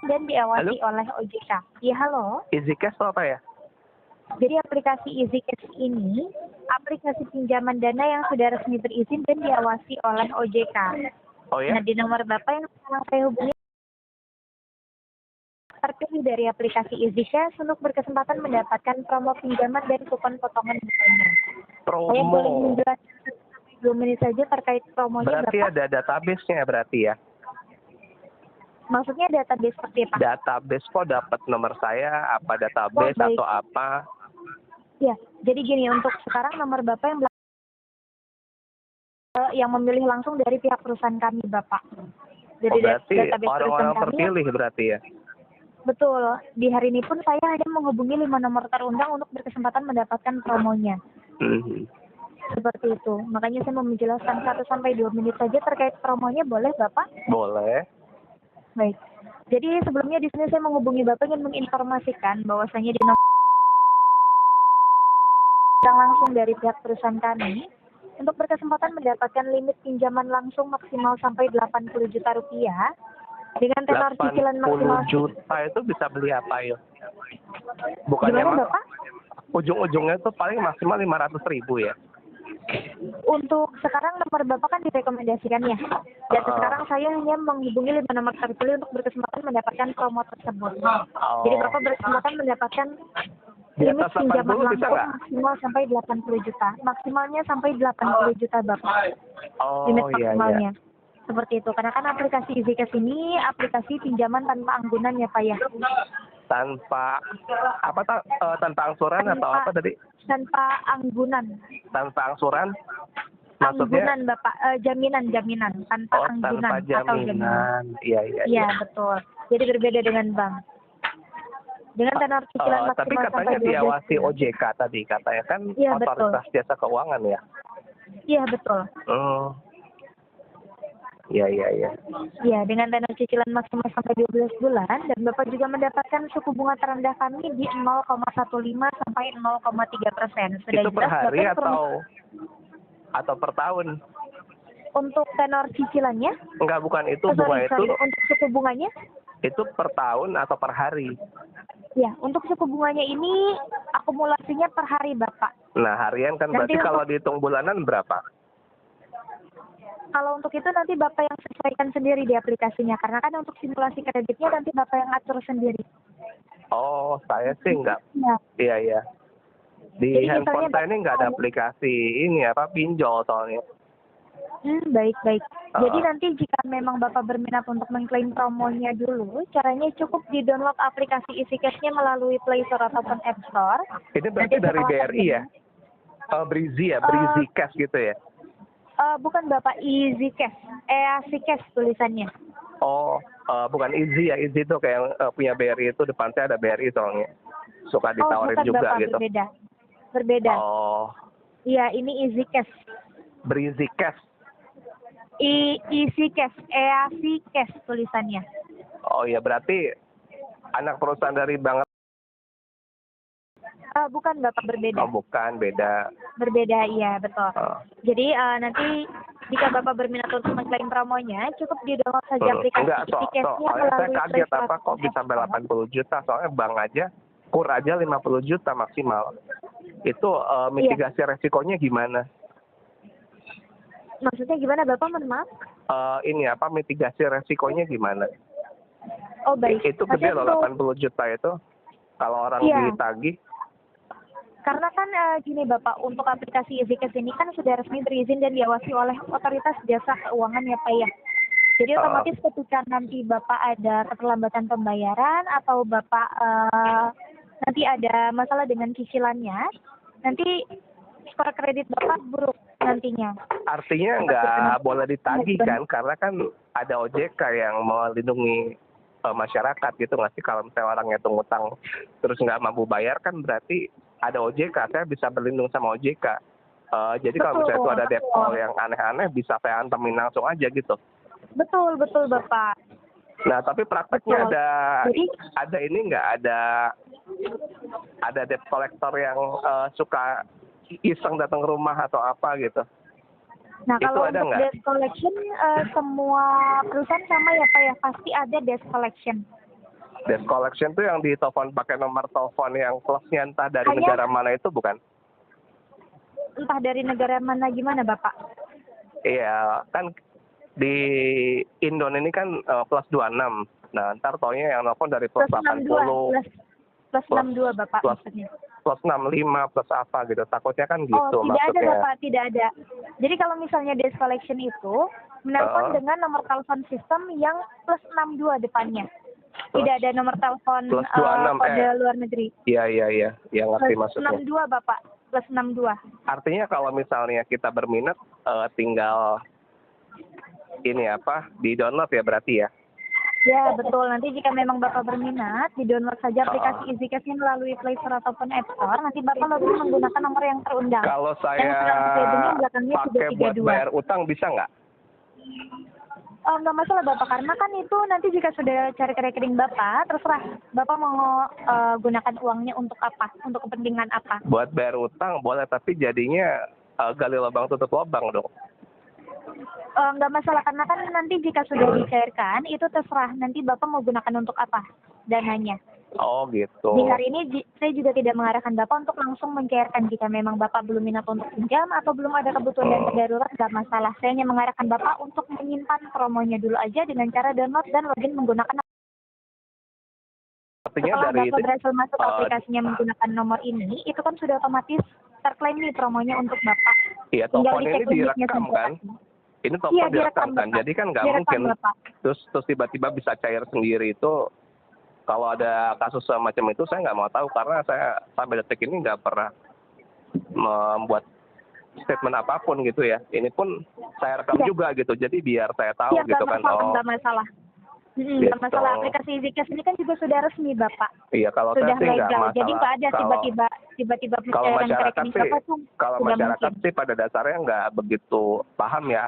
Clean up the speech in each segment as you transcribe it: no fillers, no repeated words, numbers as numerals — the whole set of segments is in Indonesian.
dan Halo, diawasi oleh OJK. Ya, halo. EasyCash itu apa ya? Jadi aplikasi EasyCash ini aplikasi pinjaman dana yang sudah resmi berizin dan diawasi oleh OJK. Oh ya? Nah, di nomor Bapak yang sekarang saya hubungi terpilih dari aplikasi EasyCash untuk berkesempatan mendapatkan promo pinjaman dan kupon potongan bunganya. Saya boleh Promo. menjelaskan 2 menit saja terkait promonya, Berarti Bapak? ada database-nya berarti ya? Maksudnya database seperti apa? Database kok dapat nomor saya, apa database Oh, baik. atau apa? Ya, jadi gini, untuk sekarang nomor Bapak yang memilih langsung dari pihak perusahaan kami, Bapak. Jadi Oh, berarti database perusahaan orang-orang kami, terpilih berarti ya? betul. Di hari ini pun saya hanya menghubungi 5 nomor terundang untuk berkesempatan mendapatkan promonya. Mhm. Seperti itu. Makanya saya mau menjelaskan 1-2 menit saja terkait promonya, boleh Bapak? Boleh. Baik. Jadi sebelumnya di sini saya menghubungi Bapak ingin menginformasikan bahwasanya di nomor yang langsung dari pihak perusahaan kami untuk berkesempatan mendapatkan limit pinjaman langsung maksimal sampai 80 juta rupiah dengan tenor cicilan maksimal 80 juta itu bisa beli apa ya? Bukannya Gimana Bapak? ujung-ujungnya itu paling maksimal 500.000 ya? Untuk sekarang nomor Bapak kan direkomendasikan ya. Dan sekarang saya hanya menghubungi 5 nomor terpilih untuk berkesempatan mendapatkan promo tersebut. Jadi Bapak berkesempatan mendapatkan Di limit atas pinjaman 80 bisa langsung nggak? maksimal sampai 80 juta. Maksimalnya sampai 80 juta Bapak. Limit Oh iya iya. maksimalnya. Seperti itu. Karena kan aplikasi EasyCash ini aplikasi pinjaman tanpa anggunan ya Pak ya. Tanpa apa tanpa angsuran atau apa tadi? Tanpa anggunan. Tanpa angsuran? Maksudnya? Anggunan Bapak, jaminan tanpa Oh, anggunan tanpa atau jaminan. jaminan. Iya iya. Iya betul. Jadi berbeda dengan bank. Dengan tenor cicilan maksimal Tapi katanya sampai 12 diawasi bulan. OJK tadi katanya kan Iya, Otoritas Jasa Keuangan ya. Iya betul. Oh. Iya iya iya. Iya, dengan tenor cicilan maksimal sampai 12 bulan dan Bapak juga mendapatkan suku bunga terendah kami di 0,15 sampai 0,3%. Sudah Itu per jelas hari Bapak atau per tahun? untuk tenor cicilannya? Enggak, bukan itu Sorry, bunga itu untuk suku bunganya? itu per tahun atau per hari? Ya, untuk suku bunganya ini akumulasinya per hari Bapak. Nah, harian kan Nanti berarti kalau dihitung bulanan berapa? Kalau untuk itu nanti Bapak yang sesuaikan sendiri di aplikasinya. Karena kan untuk simulasi kreditnya nanti Bapak yang atur sendiri. Oh, saya sih enggak. Ya. Iya iya. Di Jadi handphone misalnya saya ini enggak ada aplikasi ini apa pinjol soalnya. Baik. Jadi nanti jika memang Bapak berminat untuk mengklaim promonya dulu, caranya cukup di-download aplikasi EasyCash-nya melalui Play Store ataupun App Store. Ini berarti dari BRI ya? Brizi ya, Brizi Cash gitu ya? Bukan Bapak, EasyCash. EasyCash tulisannya. Oh, bukan Easy ya. Easy itu kayak punya BRI itu depan saya ada BRI soalnya. Suka ditawarin bukan juga Bapak, gitu. Berbeda. Oh, Iya, ini EasyCash. Brizi Cash. EasyCash, EasyCash tulisannya. Oh iya, berarti anak perusahaan dari bank. Bukan Bapak, berbeda. Oh, bukan, beda. Berbeda, iya betul. Jadi nanti jika Bapak berminat untuk mengklaim promonya, cukup di-download saja aplikasi Enggak, EasyCash-nya soalnya saya melalui kaget Play Store apa kok bisa sampai 80 juta. Soalnya bank aja, kur aja 50 juta maksimal. Itu mitigasi resikonya gimana? Maksudnya gimana Bapak, mohon maaf? Ini apa mitigasi resikonya gimana? Oh baik. Itu gede loh 80 juta itu. Kalau orang ditagih. Karena kan gini Bapak, untuk aplikasi EasyCash ini kan sudah resmi berizin dan diawasi oleh Otoritas Jasa Keuangan ya Pak ya. Jadi otomatis ketika nanti Bapak ada keterlambatan pembayaran atau Bapak nanti ada masalah dengan cicilannya, nanti skor kredit Bapak buruk nantinya. Artinya nggak boleh ditagih kan, karena kan ada OJK yang melindungi masyarakat gitu nggak sih. Kalau misalnya orang ngitung utang terus nggak mampu bayar kan berarti ada OJK, saya bisa berlindung sama OJK. Jadi kalau misalnya itu ada debt yang aneh-aneh bisa saya antemin langsung aja gitu. Betul Bapak. Nah tapi prakteknya ada ini nggak, ada debt collector yang suka iseng datang ke rumah atau apa gitu. Nah itu kalau ada untuk nggak? debt collection semua perusahaan sama ya Pak ya, pasti ada debt collection. Debt collection tuh yang ditelepon pakai nomor telepon yang plusnya entah dari Hanya- negara mana itu bukan? Entah dari negara mana gimana Bapak? Iya, kan di Indon ini kan plus 26. Nah, ntar taunya yang nelfon dari plus Plus 80, 62, plus 62 Bapak plus maksudnya. plus 65, plus apa gitu. Takutnya kan Oh, gitu tidak ada maksudnya. Bapak, tidak ada. Jadi kalau misalnya debt collection itu menelpon dengan nomor telepon sistem yang plus 62 depannya. Tidak ada nomor telepon plus 26, kode luar negeri. Iya, ngerti Plus maksudnya. 62 Bapak, plus 62. Artinya kalau misalnya kita berminat, tinggal ini di-download ya berarti ya? Ya, betul. Nanti jika memang Bapak berminat, di-download saja aplikasi EasyCash ini melalui Play Store ataupun App Store. Nanti Bapak login menggunakan nomor yang terundang. Kalau Yang saya sudah saya dengar belakangnya pakai buat 332. bayar utang bisa nggak? Nggak masalah Bapak, karena kan itu nanti jika sudah cari ke rekening Bapak, terserah Bapak mau gunakan uangnya untuk apa, untuk kepentingan apa. Buat bayar utang boleh, tapi jadinya gali lubang tutup lubang dong. Nggak masalah, karena kan nanti jika sudah dicairkan, itu terserah nanti Bapak mau gunakan untuk apa dananya. Oh gitu. Di hari ini saya juga tidak mengarahkan Bapak untuk langsung mencairkan jika memang Bapak belum minat untuk pinjam atau belum ada kebutuhan dan darurat, nggak masalah. Saya hanya mengarahkan Bapak untuk menyimpan promonya dulu aja dengan cara download dan login menggunakan. Artinya Setelah dari Bapak itu, berhasil masuk aplikasinya menggunakan nomor ini, itu kan sudah otomatis terklaim nih promonya untuk Bapak. iya, Tinggal telepon ini dicek limitnya direkam saja. kan? Ini telepon Iya, direkam kan? Bapak. Jadi kan nggak Direkam, mungkin. Bapak. Terus tiba-tiba bisa cair sendiri itu. Kalau ada kasus semacam itu saya nggak mau tahu karena saya sampai detik ini nggak pernah membuat statement apapun gitu ya. Ini pun saya rekam Iya. juga gitu. Jadi biar saya tahu Iya, gitu kan. nggak masalah. Nggak Gitu. masalah. Aplikasi EasyCash ini kan juga sudah resmi, Bapak. Iya, kalau Sudah saya sih nggak legal. masalah. Jadi nggak ada Kalau- tiba-tiba Kalau pencairan ke masyarakat rekening sih, Bapak tuh kalau tidak masyarakat mungkin. sih pada dasarnya nggak begitu paham ya.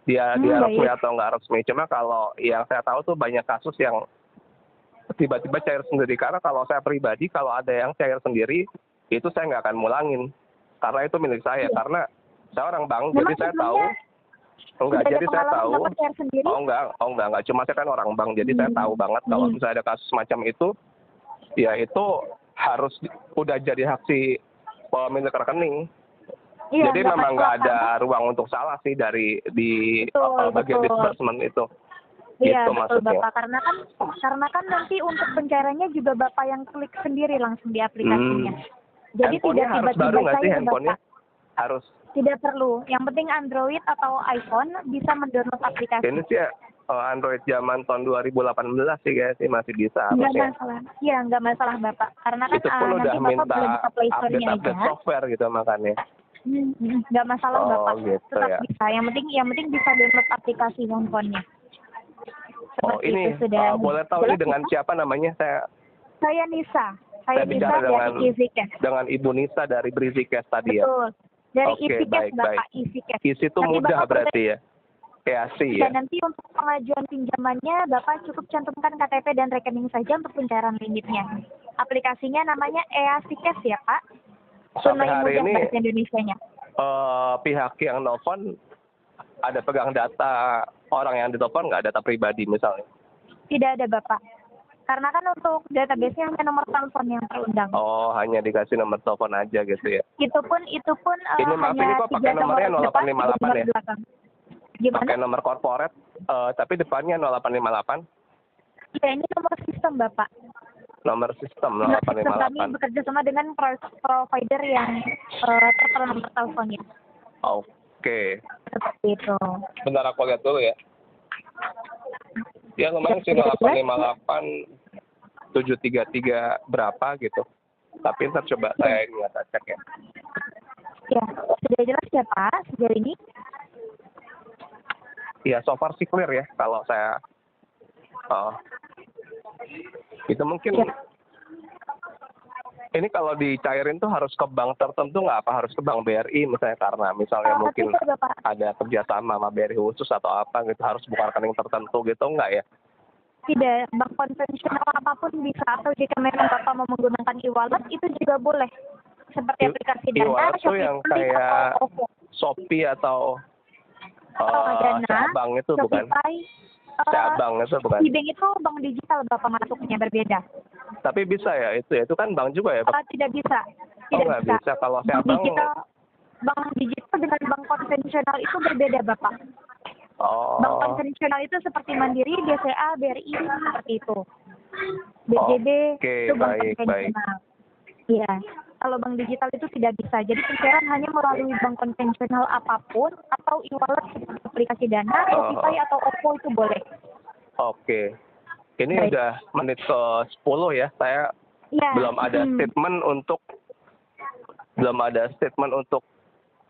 Dia Baik. resmi atau nggak resmi. Cuma kalau yang saya tahu tuh banyak kasus yang tiba-tiba cair sendiri. Karena kalau saya pribadi, kalau ada yang cair sendiri, itu saya nggak akan mulangin. Karena itu milik saya. Iya. Karena saya orang bank, Memang jadi saya tahu. sebelumnya Enggak, sudah ada jadi saya pengalaman tahu. Bapak cair sendiri? Oh enggak. Cuma saya kan orang bank, jadi saya tahu banget kalau misalnya ada kasus semacam itu, ya itu harus udah jadi hak si pemilik rekening. Iya, Jadi nggak memang nggak masalah, ada ruang untuk salah sih di Betul, bagian betul. disbursement itu. Iya, Gitu betul maksudnya. Bapak. Karena kan nanti untuk pencairannya juga Bapak yang klik sendiri langsung di aplikasinya. Jadi Handphonenya tidak harus baru tiba-tiba nggak sih cair, handphonenya? Bapak. Harus. Tidak perlu. Yang penting Android atau iPhone bisa mendownload aplikasi. Ini sih Android zaman tahun 2018 sih kayaknya sih masih bisa Nggak harusnya. masalah. Iya, nggak masalah Bapak. Karena kan Itu pun udah nanti Bapak minta boleh buka Play Store-nya aja. update software gitu makanya. Nggak masalah Oh, Bapak. gitu Tetap ya. bisa. Yang penting bisa download aplikasi handphonenya. Oh, Seperti ini itu sudah. boleh tahu ini Jelas, dengan Bapak? siapa namanya? Saya Nisa. Saya Saya Nisa bicara dari dengan EasyCash. dengan Ibu Nisa dari BriziCash tadi ya. Betul. Dari Oke, EasyCash, baik. Bapak. EasyCash. Isi itu Nanti mudah Bapak berarti ya. Kreasi ya. Dan nanti untuk pengajuan pinjamannya, Bapak cukup cantumkan KTP dan rekening saja untuk pencairan limitnya. Aplikasinya namanya EasyCash ya, Pak. Sampai Tunai hari mudah ini bahasa Indonesianya. pihak yang nelfon ada pegang data orang yang ditelepon nggak, data pribadi misalnya? Tidak ada, Bapak. Karena kan untuk database-nya hanya nomor telepon yang terundang. Oh, hanya dikasih nomor telepon aja gitu ya. Itu pun Ini maaf, hanya ini kok pakai 3 nomornya nomor depan, 0858 3 nomor ya? belakang. Gimana? Pakai nomor corporate, tapi depannya 0858. Ya, ini nomor sistem, Bapak. Nomor sistem Nomor sistem kami 0858. bekerja sama dengan provider yang tertera nomor teleponnya. Oke. Seperti itu. Bentar aku lihat dulu ya. Ya lumayan sih 0858 733 berapa gitu. Tapi ntar coba saya ini cek ya. Ya, sudah jelas ya Pak sejauh ini? Ya so far sih clear ya kalau saya. Itu mungkin. Ya. Ini kalau dicairin tuh harus ke bank tertentu nggak apa? Harus ke bank BRI misalnya karena misalnya mungkin Tidak, Bapak. ada kerjasama sama BRI khusus atau apa gitu, harus buka rekening tertentu gitu nggak ya? Tidak, bank konvensional apapun bisa, atau jika memang Bapak mau menggunakan e-wallet itu juga boleh. Seperti aplikasi Dana, E-wallet tuh Shopee yang Pay, kayak atau OVO. Shopee atau Dana, bank itu bukan? Shopify, Saya abang itu bukan. Di bank itu bank digital Bapak masuknya berbeda. Tapi bisa ya itu kan bank juga ya, Pak? Tidak bisa. Oh, nggak bisa. Kalau saya abang. Bank digital dengan bank konvensional itu berbeda Bapak. Oh. Bank konvensional itu seperti Mandiri, BCA, BRI seperti itu. BJB itu bank konvensional. Iya. Kalau bank digital itu tidak bisa. Jadi pembayaran hanya melalui bank konvensional apapun atau e-wallet seperti aplikasi Dana, Shopify atau Oppo itu boleh. Oke. Ini udah menit ke 10 ya. Saya belum ada statement untuk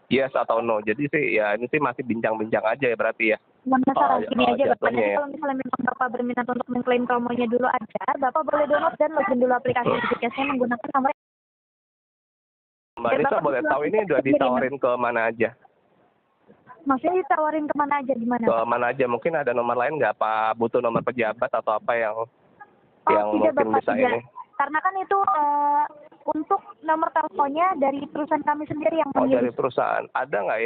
yes atau no. Jadi sih ya ini sih masih bincang-bincang aja ya berarti ya. Masalah gini aja Bapak. Jadi kalau misalnya memang Bapak berminat untuk mengklaim promonya dulu aja, Bapak boleh download dan login dulu aplikasi Zikasnya menggunakan nomor. Mbak Nisa boleh tahu ini udah ditawarin ke mana aja? Maksudnya ditawarin kemana aja, gimana? Ke mana aja, mungkin ada nomor lain nggak? Apa butuh nomor pejabat atau apa yang mungkin Bapak, bisa tidak. ini? Karena kan itu untuk nomor teleponnya dari perusahaan kami sendiri yang memilih. Oh, dari perusahaan. Ada nggak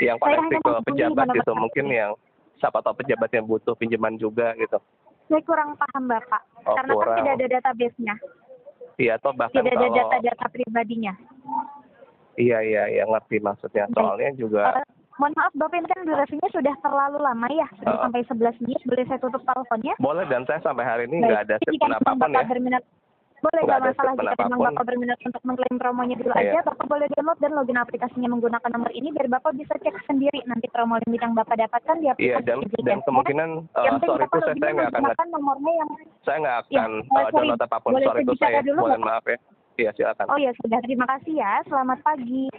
yang koneksi ke pejabat gitu? Mungkin yang siapa tahu pejabatnya butuh pinjaman juga gitu. Saya kurang paham Bapak. Karena kan tidak ada database-nya. Iya, atau bahkan tidak ada data-data pribadinya. Iya, ngerti maksudnya. Soalnya juga. Mohon maaf Bapak, ini kan durasinya sudah terlalu lama ya, sudah sampai 11 menit. Boleh saya tutup teleponnya? Boleh, dan saya sampai hari ini nggak ada statement apapun ya. Boleh, nggak masalah. Jika memang Bapak berminat untuk mengklaim promonya dulu aja, Bapak boleh download dan login aplikasinya menggunakan nomor ini biar Bapak bisa cek sendiri nanti promo limit yang Bapak dapatkan di aplikasi. Iya, dan kemungkinan sorry itu saya nggak akan download apapun. Sorry itu saya mohon maaf ya. Iya, silakan. Oh ya sudah, terima kasih ya. Selamat pagi.